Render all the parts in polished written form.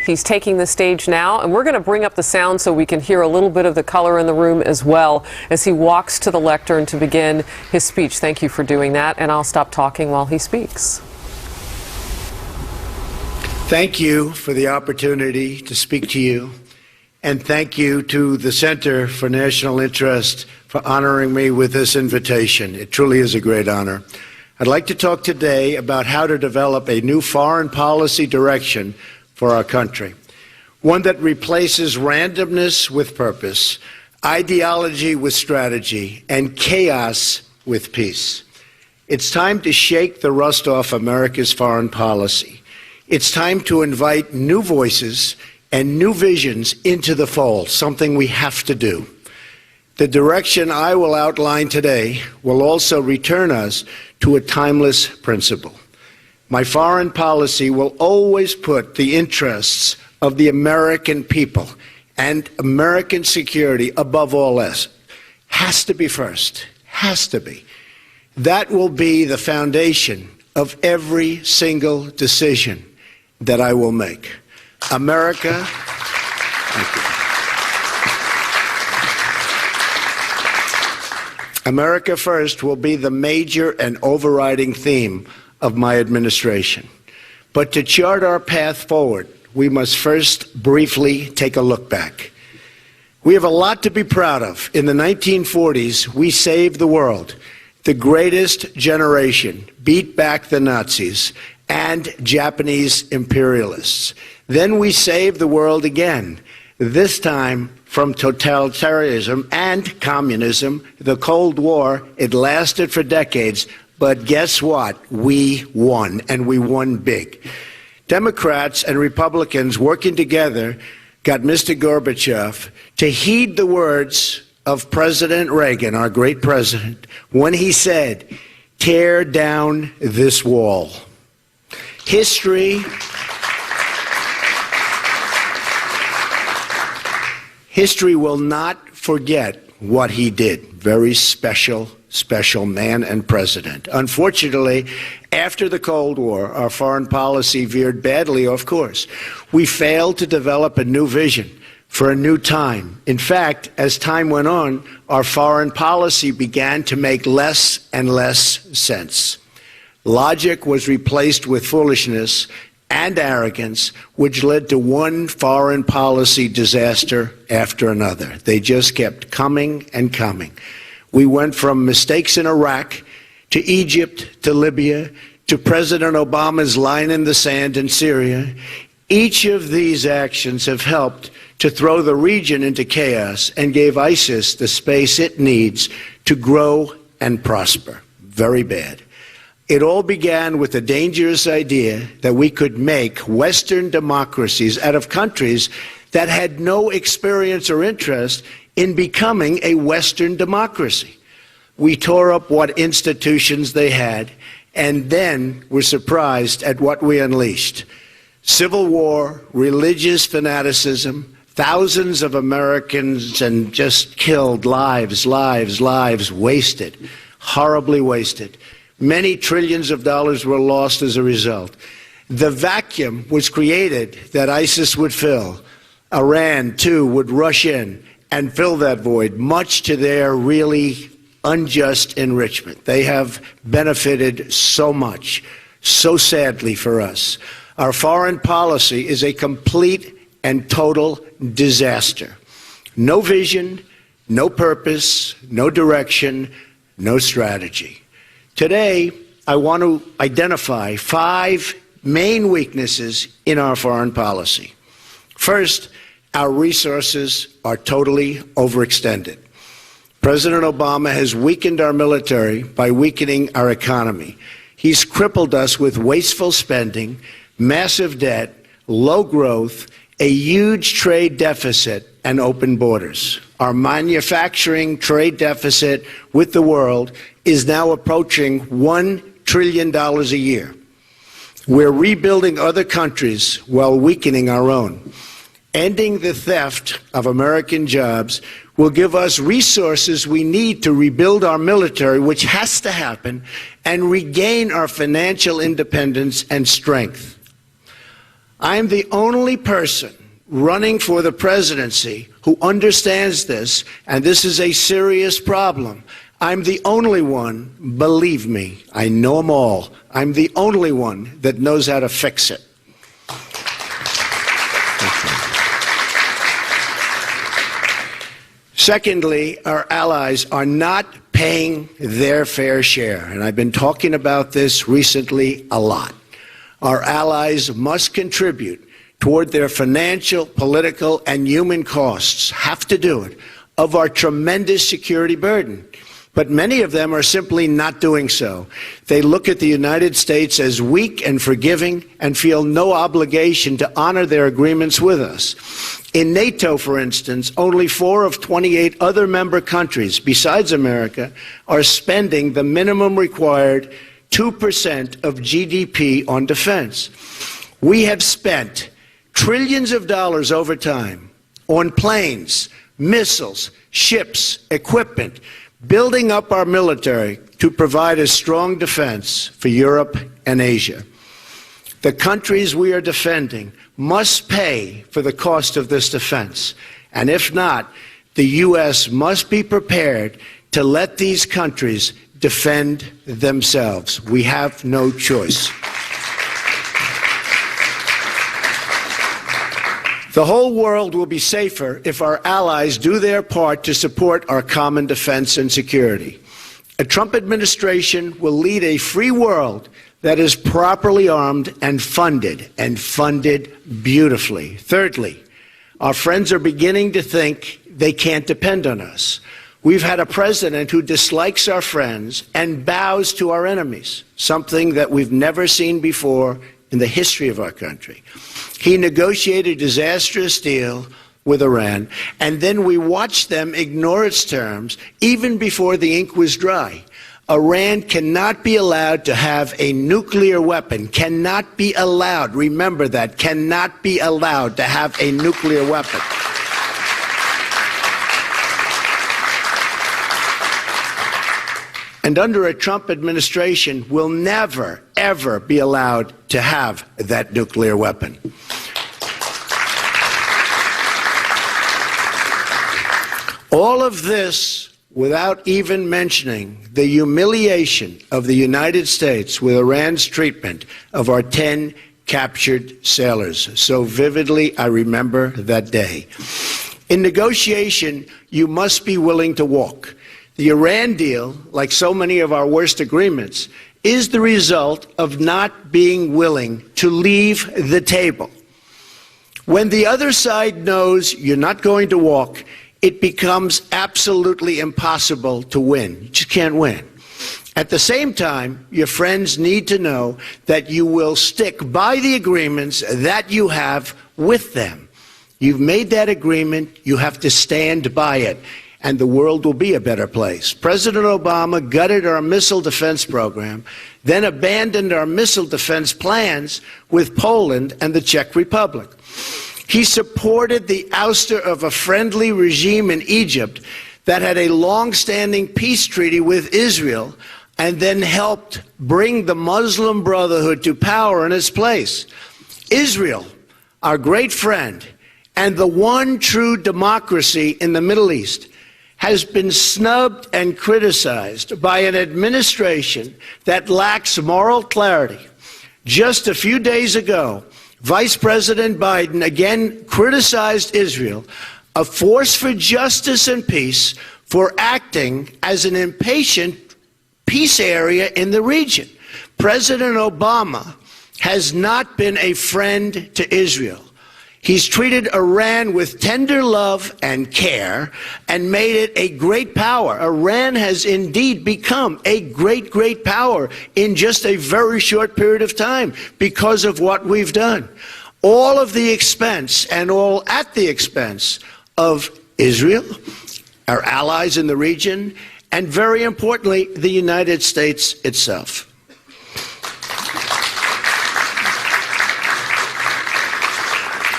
He's taking the stage now, and we're going to bring up the sound so we can hear a little bit of the color in the room as well as he walks to the lectern to begin his speech. Thank you for doing that, and I'll stop talking while he speaks. Thank you for the opportunity to speak to you, and thank you to the Center for National Interest for honoring me with this invitation. It truly is a great honor. I'd like to talk today about how to develop a new foreign policy direction for our country, one that replaces randomness with purpose, ideology with strategy, and chaos with peace. It's time to shake the rust off America's foreign policy. It's time to invite new voices and new visions into the fold, something we have to do. The direction I will outline today will also return us to a timeless principle. My foreign policy will always put the interests of the American people and American security above all else. Has to be first. Has to be. That will be the foundation of every single decision that I will make. America, thank you. America First will be the major and overriding theme of my administration. But to chart our path forward, we must first briefly take a look back. We have a lot to be proud of. In the 1940s, we saved the world. The greatest generation beat back the Nazis and Japanese imperialists. Then we saved the world again, this time from totalitarianism and communism. The Cold War, it lasted for decades, but guess what? We won, and we won big. Democrats and Republicans working together got Mr. Gorbachev to heed the words of President Reagan, our great president, when he said, "Tear down this wall." History will not forget what he did. Very special man and president. Unfortunately, after the Cold War, our foreign policy veered badly off course. We failed to develop a new vision for a new time. In fact, as time went on, our foreign policy began to make less and less sense. Logic was replaced with foolishness and arrogance, which led to one foreign policy disaster after another. They just kept coming and coming. We went from mistakes in Iraq to Egypt to Libya to President Obama's line in the sand in Syria. Each of these actions have helped to throw the region into chaos and gave ISIS the space it needs to grow and prosper. Very bad. It all began with the dangerous idea that we could make Western democracies out of countries that had no experience or interest in becoming a Western democracy. We tore up what institutions they had, and then were surprised at what we unleashed. Civil war, religious fanaticism, thousands of Americans and just killed, lives wasted, horribly wasted. Many trillions of dollars were lost as a result. The vacuum was created that ISIS would fill. Iran, too, would rush in and fill that void, much to their really unjust enrichment. They have benefited so much, so sadly for us. Our foreign policy is a complete and total disaster. No vision, no purpose, no direction, no strategy. Today, I want to identify 5 main weaknesses in our foreign policy. First, our resources are totally overextended. President Obama has weakened our military by weakening our economy. He's crippled us with wasteful spending, massive debt, low growth, a huge trade deficit, and open borders. Our manufacturing trade deficit with the world is now approaching $1 trillion a year. We're rebuilding other countries while weakening our own. Ending the theft of American jobs will give us resources we need to rebuild our military, which has to happen, and regain our financial independence and strength. I am the only person running for the presidency who understands this, and this is a serious problem. I'm the only one, believe me, I know them all. I'm the only one that knows how to fix it. Secondly, our allies are not paying their fair share, and I've been talking about this recently a lot. Our allies must contribute toward their financial, political, and human costs, have to do it, of our tremendous security burden. But many of them are simply not doing so. They look at the United States as weak and forgiving and feel no obligation to honor their agreements with us. In NATO, for instance, only 4 of 28 other member countries, besides America, are spending the minimum required 2% of GDP on defense. We have spent trillions of dollars over time on planes, missiles, ships, equipment, building up our military to provide a strong defense for Europe and Asia. The countries we are defending must pay for the cost of this defense, and if not, the U.S. must be prepared to let these countries defend themselves. We have no choice. The whole world will be safer if our allies do their part to support our common defense and security. A Trump administration will lead a free world that is properly armed and funded beautifully. Thirdly, our friends are beginning to think they can't depend on us. We've had a president who dislikes our friends and bows to our enemies, something that we've never seen before in the history of our country. He negotiated a disastrous deal with Iran, and then we watched them ignore its terms even before the ink was dry. Iran cannot be allowed to have a nuclear weapon, cannot be allowed, remember that, cannot be allowed to have a nuclear weapon. And under a Trump administration, will never, ever be allowed to have that nuclear weapon. All of this without even mentioning the humiliation of the United States with Iran's treatment of our 10 captured sailors. So vividly, I remember that day. In negotiation, you must be willing to walk. The Iran deal, like so many of our worst agreements, is the result of not being willing to leave the table. When the other side knows you're not going to walk, it becomes absolutely impossible to win. You just can't win. At the same time, your friends need to know that you will stick by the agreements that you have with them. You've made that agreement, you have to stand by it, and the world will be a better place. President Obama gutted our missile defense program, then abandoned our missile defense plans with Poland and the Czech Republic. He supported the ouster of a friendly regime in Egypt that had a long-standing peace treaty with Israel and then helped bring the Muslim Brotherhood to power in its place. Israel, our great friend, and the one true democracy in the Middle East, has been snubbed and criticized by an administration that lacks moral clarity. Just a few days ago, Vice President Biden again criticized Israel, a force for justice and peace, for acting as an impatient peace area in the region. President Obama has not been a friend to Israel. He's treated Iran with tender love and care and made it a great power. Iran has indeed become a great, great power in just a very short period of time because of what we've done. All of the expense and all at the expense of Israel, our allies in the region, and very importantly, the United States itself.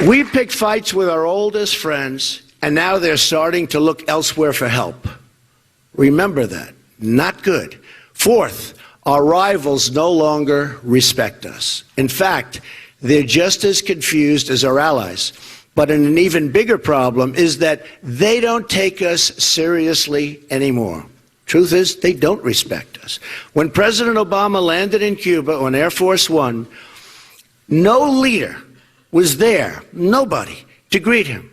We picked fights with our oldest friends, and now they're starting to look elsewhere for help. Remember that. Not good. Fourth, our rivals no longer respect us. In fact, they're just as confused as our allies. But an even bigger problem is that they don't take us seriously anymore. Truth is, they don't respect us. When President Obama landed in Cuba on Air Force One, no leader was there, nobody, to greet him.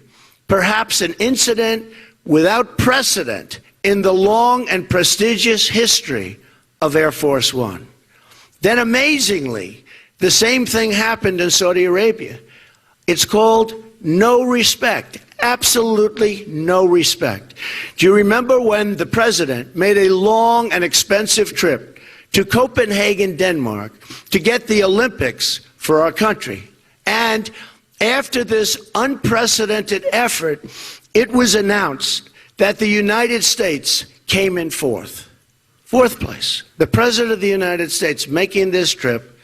Perhaps an incident without precedent in the long and prestigious history of Air Force One. Then amazingly, the same thing happened in Saudi Arabia. It's called no respect, absolutely no respect. Do you remember when the president made a long and expensive trip to Copenhagen, Denmark, to get the Olympics for our country? And after this unprecedented effort, it was announced that the United States came in fourth place. The President of the United States making this trip,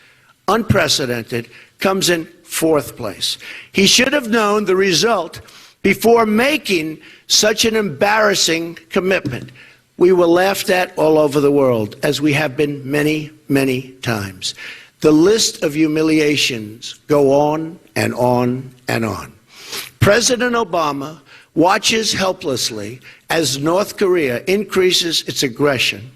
unprecedented, comes in fourth place. He should have known the result before making such an embarrassing commitment. We were laughed at all over the world, as we have been many, many times. The list of humiliations go on and on and on. President Obama watches helplessly as North Korea increases its aggression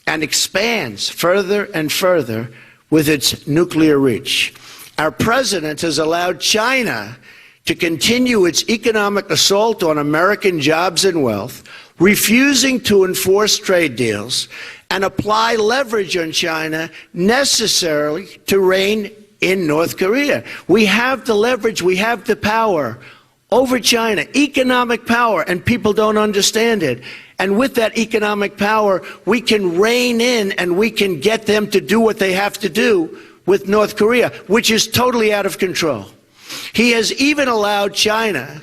and expands further and further with its nuclear reach. Our president has allowed China to continue its economic assault on American jobs and wealth, refusing to enforce trade deals and apply leverage on China necessarily to rein in North Korea. We have the leverage, we have the power over China, economic power, and people don't understand it. And with that economic power, we can rein in and we can get them to do what they have to do with North Korea, which is totally out of control. He has even allowed China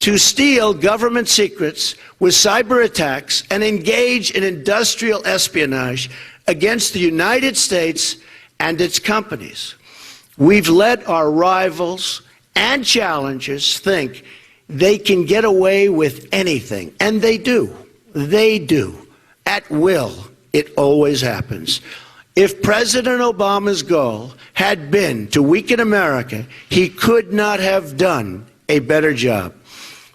to steal government secrets with cyber attacks and engage in industrial espionage against the United States and its companies. We've let our rivals and challengers think they can get away with anything, and they do. They do. At will, it always happens. If President Obama's goal had been to weaken America, he could not have done a better job.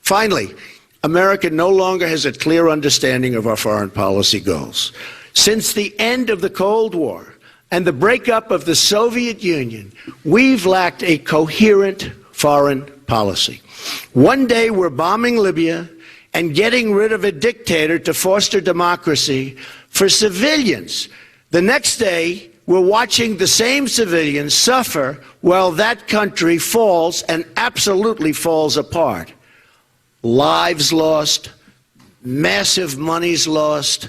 Finally, America no longer has a clear understanding of our foreign policy goals. Since the end of the Cold War and the breakup of the Soviet Union, we've lacked a coherent foreign policy. One day we're bombing Libya and getting rid of a dictator to foster democracy for civilians. The next day, we're watching the same civilians suffer while that country falls and absolutely falls apart. Lives lost, massive monies lost.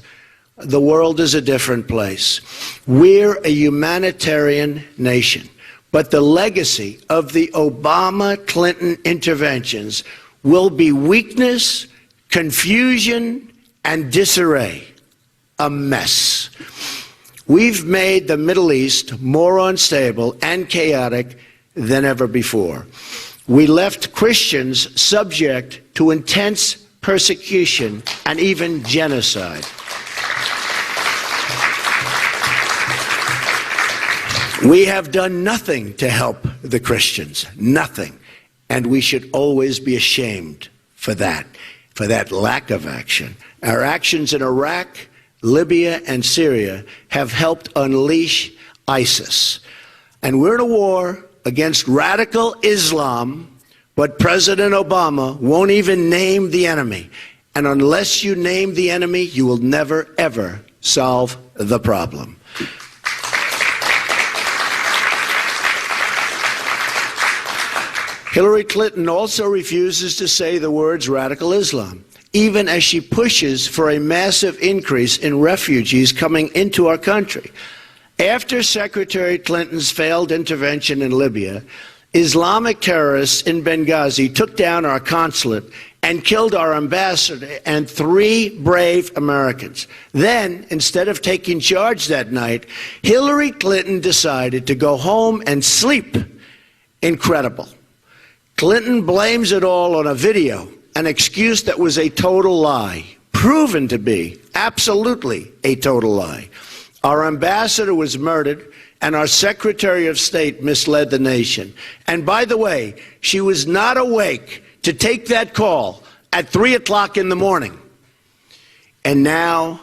The world is a different place. We're a humanitarian nation, but the legacy of the Obama-Clinton interventions will be weakness, confusion, and disarray. A mess. We've made the Middle East more unstable and chaotic than ever before. We left Christians subject to intense persecution and even genocide. We have done nothing to help the Christians, nothing. And we should always be ashamed for that lack of action. Our actions in Iraq, Libya, and Syria have helped unleash ISIS. And we're in a war against radical Islam, but President Obama won't even name the enemy. And unless you name the enemy, you will never, ever solve the problem. Hillary Clinton also refuses to say the words radical Islam, even as she pushes for a massive increase in refugees coming into our country. After Secretary Clinton's failed intervention in Libya, Islamic terrorists in Benghazi took down our consulate and killed our ambassador and 3 brave Americans. Then, instead of taking charge that night, Hillary Clinton decided to go home and sleep. Incredible. Clinton blames it all on a video, an excuse that was a total lie, proven to be absolutely a total lie. Our ambassador was murdered, and our Secretary of State misled the nation. And by the way, she was not awake to take that call at 3 o'clock in the morning. And now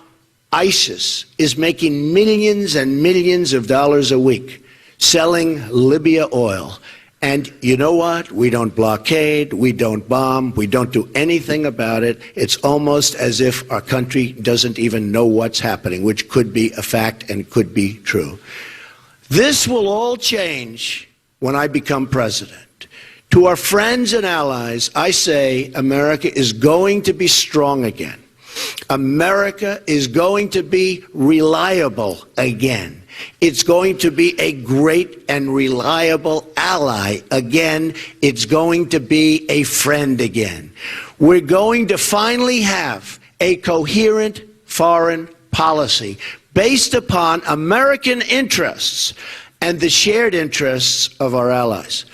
ISIS is making millions and millions of dollars a week selling Libya oil. And you know what? We don't blockade, we don't bomb, we don't do anything about it. It's almost as if our country doesn't even know what's happening, which could be a fact and could be true. This will all change when I become president. To our friends and allies, I say America is going to be strong again. America is going to be reliable again. It's going to be a great and reliable ally again. It's going to be a friend again. We're going to finally have a coherent foreign policy based upon American interests and the shared interests of our allies.